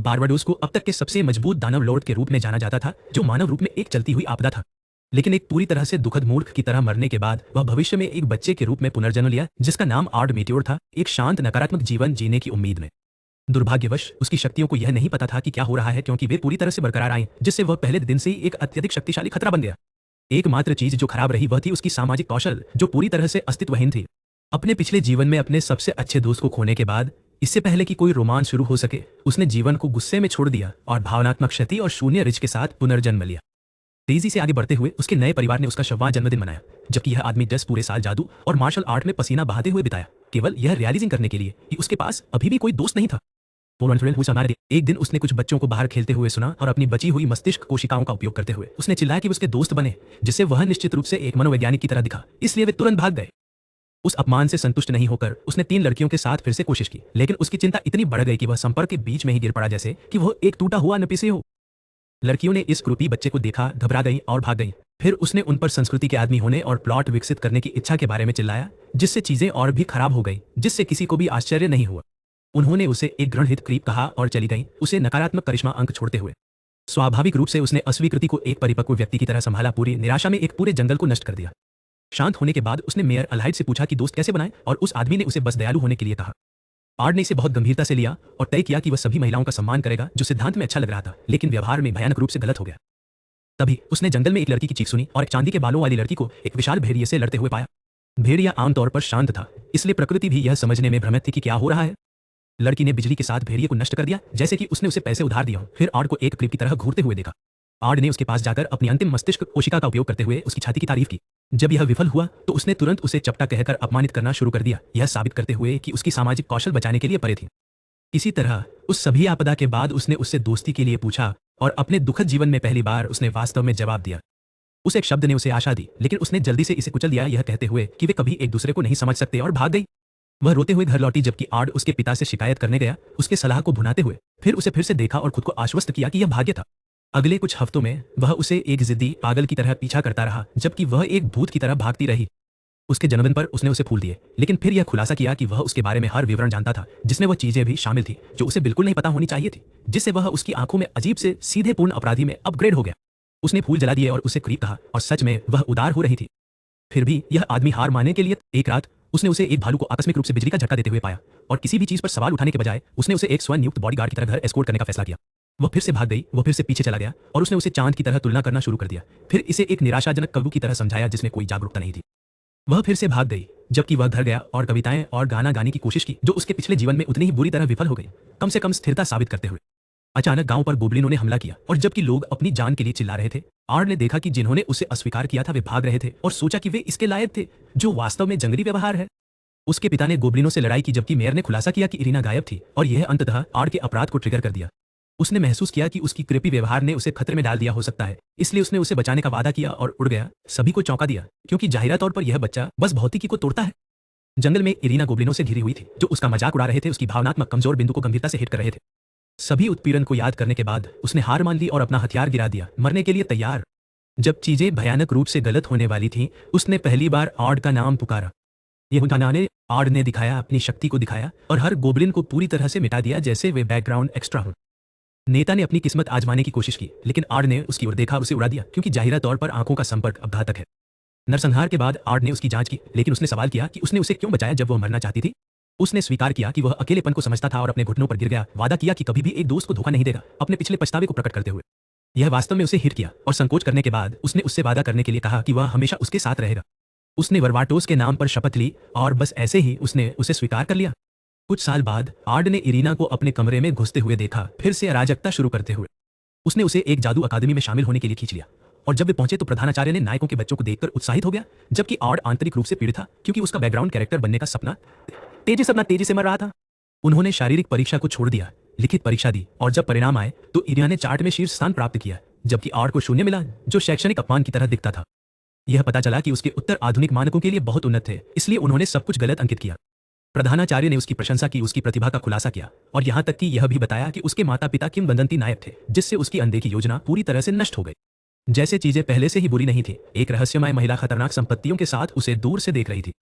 Barbados को अब तक के सबसे मजबूत दानव लॉर्ड के रूप में जाना जाता था, जो मानव रूप में एक चलती हुई आपदा था। लेकिन एक पूरी तरह से दुखद मूर्ख की तरह मरने के बाद वह भविष्य में एक बच्चे के रूप में पुनर्जन्म लिया, जिसका नाम आर्ड मीटियोर था, एक शांत नकारात्मक जीवन जीने की उम्मीद में। दुर्भाग्यवश उसकी शक्तियों को यह नहीं पता था कि क्या हो रहा है, क्योंकि वे पूरी तरह से बरकरार आए, जिससे वह पहले दिन से ही एक अत्यधिक शक्तिशाली खतरा बन गया। एकमात्र चीज जो खराब रही वह थी उसकी सामाजिक कौशल, जो पूरी तरह से अस्तित्वहीन थी। अपने पिछले जीवन में अपने सबसे अच्छे दोस्त को खोने के बाद, इससे पहले कि कोई रोमांच शुरू हो सके, उसने जीवन को गुस्से में छोड़ दिया और भावनात्मक क्षति और शून्य रिच के साथ पुनर्जन्म लिया। तेजी से आगे बढ़ते हुए उसके नए परिवार ने उसका 100वां जन्मदिन मनाया, जबकि यह आदमी 10 पूरे साल जादू और मार्शल आर्ट में पसीना बहाते हुए बिताया, केवल यह रियलाइजिंग करने के लिए कि उसके पास अभी भी कोई दोस्त नहीं था। एक दिन उसने कुछ बच्चों को बाहर खेलते हुए सुना और अपनी बची हुई मस्तिष्क कोशिकाओं का उपयोग करते हुए उसने चिल्लाया कि उसके दोस्त बने, जिससे वह निश्चित रूप से एक मनोवैज्ञानिक की तरह दिखा, इसलिए वे तुरंत भाग गए। उस अपमान से संतुष्ट नहीं होकर उसने 3 लड़कियों के साथ फिर से कोशिश की, लेकिन उसकी चिंता इतनी बढ़ गई कि वह संपर्क के बीच में ही गिर पड़ा, जैसे कि वह एक टूटा हुआ नपीसे हो। लड़कियों ने इस क्रूपी बच्चे को देखा, घबरा गई और भाग गई। फिर उसने उन पर संस्कृति के आदमी होने और प्लॉट विकसित करने की इच्छा के बारे में चिल्लाया, जिससे चीजें और भी खराब हो गई, जिससे किसी को भी आश्चर्य नहीं हुआ। उन्होंने उसे एक घृणित क्रीप कहा और चली गई, उसे नकारात्मक करिश्मा अंक छोड़ते हुए। स्वाभाविक रूप से उसने अस्वीकृति को एक परिपक्व व्यक्ति की तरह संभाला, पूरी निराशा में एक पूरे जंगल को नष्ट कर दिया। शांत होने के बाद उसने मेयर अल्हाइड से पूछा कि दोस्त कैसे बनाए, और उस आदमी ने उसे बस दयालु होने के लिए कहा। आर्ड ने इसे बहुत गंभीरता से लिया और तय किया कि वह सभी महिलाओं का सम्मान करेगा, जो सिद्धांत में अच्छा लग रहा था, लेकिन व्यवहार में भयानक रूप से गलत हो गया। तभी उसने जंगल में एक लड़की की चीख सुनी और एक चांदी के बालों वाली लड़की को एक विशाल भेड़िए से लड़ते हुए पाया। भेड़िया आमतौर पर शांत था, इसलिए प्रकृति भी यह समझने में भ्रमित थी कि क्या हो रहा है। लड़की ने बिजली के साथ भेड़िए को नष्ट कर दिया, जैसे कि उसने उसे पैसे उधार दिया हो। फिर आर्ड को एक क्रीप की तरह घूरते हुए देखा। आर्ड ने उसके पास जाकर अपनी अंतिम मस्तिष्क कोशिका का उपयोग करते हुए उसकी छाती की तारीफ की। जब यह विफल हुआ तो उसने तुरंत उसे चपटा कहकर अपमानित करना शुरू कर दिया, यह साबित करते हुए कि उसकी सामाजिक कौशल बचाने के लिए परे थी। इसी तरह उस सभी आपदा के बाद उसने उससे दोस्ती के लिए पूछा, और अपने दुखद जीवन में पहली बार उसने वास्तव में जवाब दिया। उस एक शब्द ने उसे आशा दी, लेकिन उसने जल्दी से इसे कुचल दिया, यह कहते हुए कि वे कभी एक दूसरे को नहीं समझ सकते, और भाग गई। वह रोते हुए घर लौटी, जबकि आर्ड उसके पिता से शिकायत करने गया, उसके सलाह को भुनाते हुए। फिर उसे फिर से देखा और खुद को आश्वस्त किया कि यह भाग्य था। अगले कुछ हफ्तों में वह उसे एक जिद्दी पागल की तरह पीछा करता रहा, जबकि वह एक भूत की तरह भागती रही। उसके जन्मदिन पर उसने उसे फूल दिए, लेकिन फिर यह खुलासा किया कि वह उसके बारे में हर विवरण जानता था, जिसमें वह चीजें भी शामिल थी जो उसे बिल्कुल नहीं पता होनी चाहिए थी, जिससे वह उसकी आंखों में अजीब से सीधे पूर्ण अपराधी में अपग्रेड हो गया। उसने फूल जला दिए और उसे क्रीप कहा, और सच में वह उदार हो रही थी। फिर भी यह आदमी हार मानने के लिए एक रात उसने उसे एक भालू को आकस्मिक रूप से बिजली का झटका देते हुए पाया, और किसी भी चीज पर सवाल उठाने के बजाय उसने उसे एक स्वनियुक्त बॉडीगार्ड की तरह घर एस्कॉर्ट करने का फैसला किया। वह फिर से भाग गई, वह फिर से पीछे चला गया, और उसने उसे चांद की तरह तुलना करना शुरू कर दिया। फिर इसे एक निराशाजनक कव्वू की तरह समझाया जिसमें कोई जागरूकता नहीं थी। वह फिर से भाग गई, जबकि वह घर गया और कविताएं और गाना गाने की कोशिश की, जो उसके पिछले जीवन में उतनी ही बुरी तरह विफल हो गई, कम से कम स्थिरता साबित करते हुए। अचानक गांव पर गोब्लिनों ने हमला किया, और जबकि लोग अपनी जान के लिए चिल्ला रहे थे, आर्ड ने देखा कि जिन्होंने उसे अस्वीकार किया था वे भाग रहे थे, और सोचा कि वे इसके लायक थे, जो वास्तव में जंगली व्यवहार है। उसके पिता ने गोब्लिनों से लड़ाई की, जबकि मेयर ने खुलासा किया कि इरीना गायब थी, और यह अंततः आर्ड के अपराध को ट्रिगर कर दिया। उसने महसूस किया कि उसकी कृपी व्यवहार ने उसे खतरे में डाल दिया हो सकता है, इसलिए उसने उसे बचाने का वादा किया और उड़ गया, सभी को चौंका दिया, क्योंकि जाहिरा तौर पर यह बच्चा बस भौतिकी को तोड़ता है। जंगल में इरीना गोब्लिनों से घिरी हुई थी, जो उसका मजाक उड़ा रहे थे, उसकी भावनात्मक कमजोर बिंदु को गंभीरता से हिट कर रहे थे। सभी उत्पीड़न को याद करने के बाद उसने हार मान ली और अपना हथियार गिरा दिया, मरने के लिए तैयार। जब चीजें भयानक रूप से गलत होने वाली थीं, उसने पहली बार आर्ड का नाम पुकारा। यहूदा ने आर्ड ने दिखाया, अपनी शक्ति को दिखाया, और हर गोब्लिन को पूरी तरह से मिटा दिया, जैसे वे बैकग्राउंड एक्स्ट्रा हो। नेता ने अपनी किस्मत आजमाने की कोशिश की, लेकिन आर्ड ने उसकी ओर देखा और उसे उड़ा दिया, क्योंकि जाहिरा तौर पर आंखों का संपर्क अब घातक है। नरसंहार के बाद आर्ड ने उसकी जांच की, लेकिन उसने सवाल किया कि उसने उसे क्यों बचाया जब वह मरना चाहती थी। उसने स्वीकार किया कि वह अकेलेपन को समझता था और अपने घुटनों पर गिर गया, वादा किया कि कभी भी एक दोस्त को धोखा नहीं देगा, अपने पिछले पछतावे को प्रकट करते हुए। यह वास्तव में उसे हिट किया, और संकोच करने के बाद उसने उससे वादा करने के लिए कहा कि वह हमेशा उसके साथ रहेगा। उसने वर्वाटोस के नाम पर शपथ ली, और बस ऐसे ही उसने उसे स्वीकार कर लिया। कुछ साल बाद आर्ड ने इरीना को अपने कमरे में घुसते हुए देखा, फिर से अराजकता शुरू करते हुए। उसने उसे एक जादू अकादमी में शामिल होने के लिए खींच लिया, और जब वे पहुंचे तो प्रधानाचार्य ने नायकों के बच्चों को देखकर उत्साहित हो गया, जबकि आर्ड आंतरिक रूप से पीड़ित था, क्योंकि उसका बैकग्राउंड कैरेक्टर बनने का सपना तेजी से मर रहा था। उन्होंने शारीरिक परीक्षा को छोड़ दिया, लिखित परीक्षा दी, और जब परिणाम आए तो इरीना ने चार्ट में शीर्ष स्थान प्राप्त किया, जबकि आर्ड को 0 मिला, जो शैक्षणिक अपमान की तरह दिखता था। यह पता चला कि उसके उत्तर आधुनिक मानकों के लिए बहुत उन्नत थे, इसलिए उन्होंने सब कुछ गलत अंकित किया। प्रधानाचार्य ने उसकी प्रशंसा की, उसकी प्रतिभा का खुलासा किया, और यहां तक कि यह भी बताया कि उसके माता पिता किंवदंती नायक थे, जिससे उसकी अनदेखी योजना पूरी तरह से नष्ट हो गई। जैसे चीजें पहले से ही बुरी नहीं थी, एक रहस्यमय महिला खतरनाक संपत्तियों के साथ उसे दूर से देख रही थी।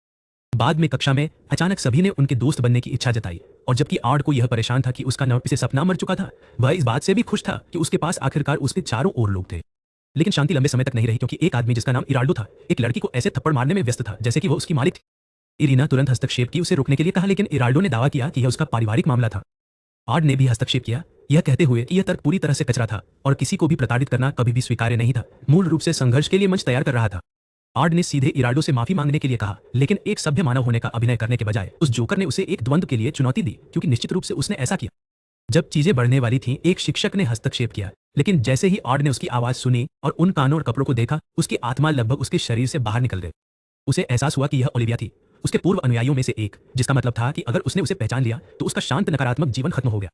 बाद में कक्षा में अचानक सभी ने उनके दोस्त बनने की इच्छा जताई, और जबकि आर्ड को यह परेशान था कि उसका पिछले सपना मर चुका था, वह इस बात से भी खुश था कि उसके पास आखिरकार उसके चारों ओर लोग थे। लेकिन शांति लंबे समय तक नहीं रही, क्योंकि एक आदमी जिसका नाम इराल्डो था एक लड़की को ऐसे थप्पड़ मारने में व्यस्त था जैसे कि वो उसकी मालिक थी। इरीना तुरंत हस्तक्षेप की उसे रोकने के लिए कहा, लेकिन इराल्डो ने दावा किया कि यह उसका पारिवारिक मामला था। आर्ड ने भी हस्तक्षेप किया, यह कहते हुए कि यह तर्क पूरी तरह से कचरा था और किसी को भी प्रताड़ित करना कभी भी स्वीकार्य नहीं था, मूल रूप से संघर्ष के लिए मंच तैयार कर रहा था। आर्ड ने सीधे इराल्डो से माफी मांगने के लिए कहा, लेकिन एक सभ्य मानव होने का अभिनय करने के बजाय उस जोकर ने उसे एक द्वंद्व के लिए चुनौती दी, क्योंकि निश्चित रूप से उसने ऐसा किया। जब चीजें बढ़ने वाली थीं, एक शिक्षक ने हस्तक्षेप किया, लेकिन जैसे ही आर्ड ने उसकी आवाज सुनी और उन कानों और कपड़ों को देखा, उसकी आत्मा लगभग उसके शरीर से बाहर निकल गई। उसे एहसास हुआ कि यह ओलिविया थी, उसके पूर्व अनुयायियों में से एक, जिसका मतलब था कि अगर उसने उसे पहचान लिया तो उसका शांत नकारात्मक जीवन खत्म हो गया।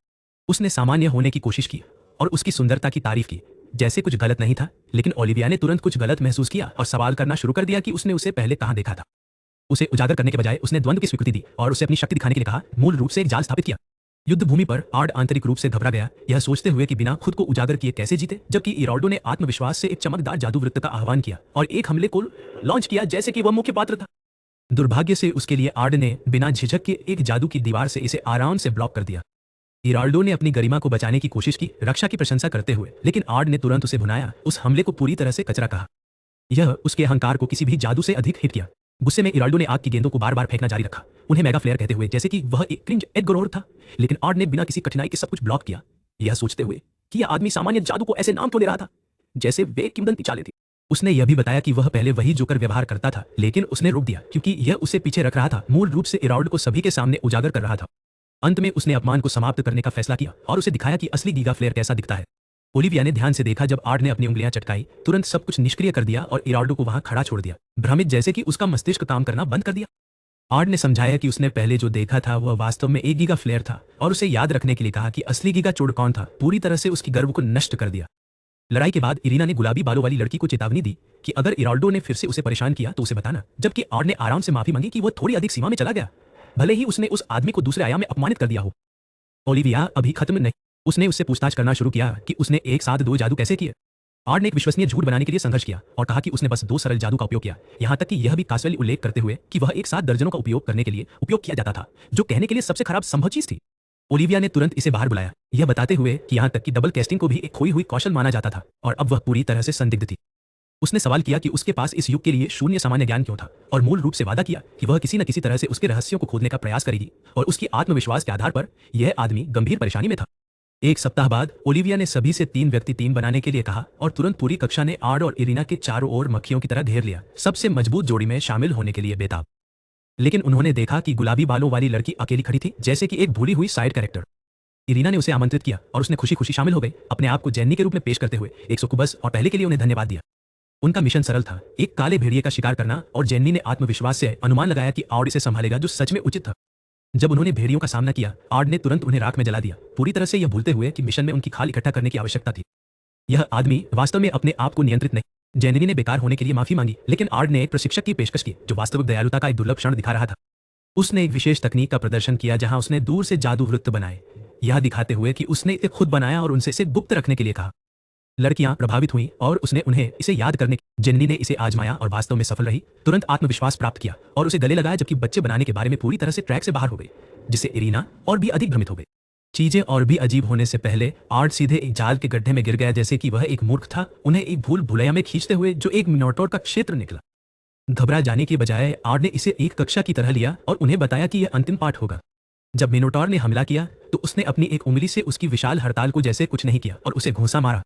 उसने सामान्य होने की कोशिश की और उसकी सुंदरता की तारीफ की, जैसे कुछ गलत नहीं था, लेकिन ओलिविया ने तुरंत कुछ गलत महसूस किया और सवाल करना शुरू कर दिया कि उसने उसे पहले कहां देखा था। उसे उजागर करने के बजाय उसने द्वंद्व की स्वीकृति दी और उसे अपनी शक्ति दिखाने के लिए कहा, मूल रूप से एक जाल स्थापित किया। युद्ध भूमि पर आर्ड आंतरिक रूप से घबरा गया, यह सोचते हुए कि बिना खुद को उजागर किए कैसे जीते, जबकि इराल्डो ने आत्मविश्वास से एक चमकदार जादू वृत्त का आह्वान किया और एक हमले को लॉन्च किया जैसे कि वह मुख्य पात्र था। दुर्भाग्य से उसके लिए आर्ड ने बिना झिझक के एक जादू की दीवार से इसे आराम से ब्लॉक कर दिया। इराल्डो ने अपनी गरिमा को बचाने की कोशिश की, रक्षा की प्रशंसा करते हुए, लेकिन आर्ड ने तुरंत उसे भुनाया, उस हमले को पूरी तरह से कचरा कहा। यह उसके अहंकार को किसी भी जादू से अधिक हिट किया। गुस्से में इराल्डो ने आग की गेंदों को बार बार फेंकना जारी रखा, उन्हें मेगा फ्लेयर कहते हुए, जैसे कि वह एक क्रिंज एडगोर था। लेकिन आर्ड ने बिना किसी कठिनाई के सब कुछ ब्लॉक किया, यह सोचते हुए कि यह आदमी सामान्य जादू को ऐसे नाम क्यों दे रहा था जैसे वे किंवदंती चाले थी। उसने यह भी बताया कि वह पहले वही जोकर व्यवहार करता था, लेकिन उसने रोक दिया क्योंकि यह उसे पीछे रख रहा था, मूल रूप से इराल्डो को सभी के सामने उजागर कर रहा था। अंत में उसने अपमान को समाप्त करने का फैसला किया और उसे दिखाया कि असली गीगा फ्लेयर कैसा दिखता है। ओलिविया ने ध्यान से देखा, जब आर्ड ने अपनी उंगलियां चटकाई, तुरंत सब कुछ निष्क्रिय कर दिया और इराल्डो को वहां खड़ा छोड़ दिया, भ्रमित जैसे कि उसका मस्तिष्क काम करना बंद कर दिया। आर्ड ने समझाया कि उसने पहले जो देखा था वह वास्तव में एक गीगा फ्लेयर था और उसे याद रखने के लिए कहा कि असली गीगा चोर कौन था, पूरी तरह से उसकी गर्व को नष्ट कर दिया। लड़ाई के बाद इरीना ने गुलाबी बालों वाली लड़की को चेतावनी दी कि अगर इराल्डो ने फिर से उसे परेशान किया तो उसे बताना, जबकि आर्ड ने आराम से माफी मांगी कि वह थोड़ी अधिक सीमा में चला गया, भले ही उसने उस आदमी को दूसरे आयाम में अपमानित कर दिया हो। ओलिविया अभी खत्म नहीं, उसने उससे पूछताछ करना शुरू किया कि उसने एक साथ 2 जादू कैसे किए। आर्ड ने एक विश्वसनीय झूठ बनाने के लिए संघर्ष किया और कहा कि उसने बस 2 सरल जादू का उपयोग किया, यहां तक कि यह भी कासुअली उल्लेख करते हुए कि वह एक साथ दर्जनों का उपयोग करने के लिए उपयोग किया जाता था, जो कहने के लिए सबसे खराब संभव चीज थी। ओलिविया ने तुरंत इसे बाहर बुलाया, यह बताते हुए कि यहां तक कि डबल कैस्टिंग को भी एक खोई हुई कौशल माना जाता था और अब वह पूरी तरह से संदिग्ध थी। उसने सवाल किया कि उसके पास इस युग के लिए शून्य सामान्य ज्ञान क्यों था और मूल रूप से वादा किया कि वह किसी न किसी तरह से उसके रहस्यों को खोदने का प्रयास करेगी, और उसकी आत्मविश्वास के आधार पर यह आदमी गंभीर परेशानी में था। एक सप्ताह बाद ओलिविया ने सभी से 3 व्यक्ति टीम बनाने के लिए कहा और तुरंत पूरी कक्षा ने आर्ड और इरीना के चारों ओर मक्खियों की तरह घेर लिया, सबसे मजबूत जोड़ी में शामिल होने के लिए बेताब। लेकिन उन्होंने देखा कि गुलाबी बालों वाली लड़की अकेली खड़ी थी, जैसे कि एक भूली हुई साइड कैरेक्टर। इरीना ने उसे आमंत्रित किया और उसने खुशी खुशी शामिल हो गई, अपने आप को जेन्नी के रूप में पेश करते हुए एक सुकुबस, और पहले के लिए उन्हें धन्यवाद दिया। उनका मिशन सरल था, एक काले भेड़िए का शिकार करना, और जेन्नी ने आत्मविश्वास से अनुमान लगाया कि आर्ड इसे संभालेगा, जो सच में उचित था। जब उन्होंने भेड़ियों का सामना किया, आर्ड ने तुरंत उन्हें राख में जला दिया, पूरी तरह से यह भूलते हुए कि मिशन में उनकी खाल इकट्ठा करने की आवश्यकता थी। यह आदमी वास्तव में अपने आप को नियंत्रित नहीं। जेन्नी ने बेकार होने के लिए माफी मांगी, लेकिन आर्ड ने एक प्रशिक्षक की पेशकश की जो वास्तविक दयालुता का एक दुर्लभ क्षण दिखा रहा था। उसने एक विशेष तकनीक का प्रदर्शन किया जहां उसने दूर से जादू वृत्त बनाए, यह दिखाते हुए कि उसने इसे खुद बनाया और उनसे इसे गुप्त रखने के लिए कहा। लड़कियां प्रभावित हुईं और उसने उन्हें इसे याद करने की। जेन्नी ने इसे आजमाया और वास्तव में सफल रही, तुरंत आत्मविश्वास प्राप्त किया और उसे गले लगाया, जबकि बच्चे बनाने के बारे में पूरी तरह से ट्रैक से बाहर हो गई, जिससे इरीना और भी अधिक भ्रमित हो गई। चीजें और भी अजीब होने से पहले आर्ड सीधे एक जाल के गड्ढे में गिर गया, जैसे कि वह एक मूर्ख था, उन्हें एक भूल भुलैया में खींचते हुए जो एक मिनोटोर का क्षेत्र निकला। घबरा जाने के बजाय आर्ड ने इसे एक कक्षा की तरह लिया और उन्हें बताया कि यह अंतिम पाठ होगा। जब मिनोटोर ने हमला किया तो उसने अपनी एक उंगली से उसकी विशाल हड़ताल को जैसे कुछ नहीं किया और उसे घूंसा मारा।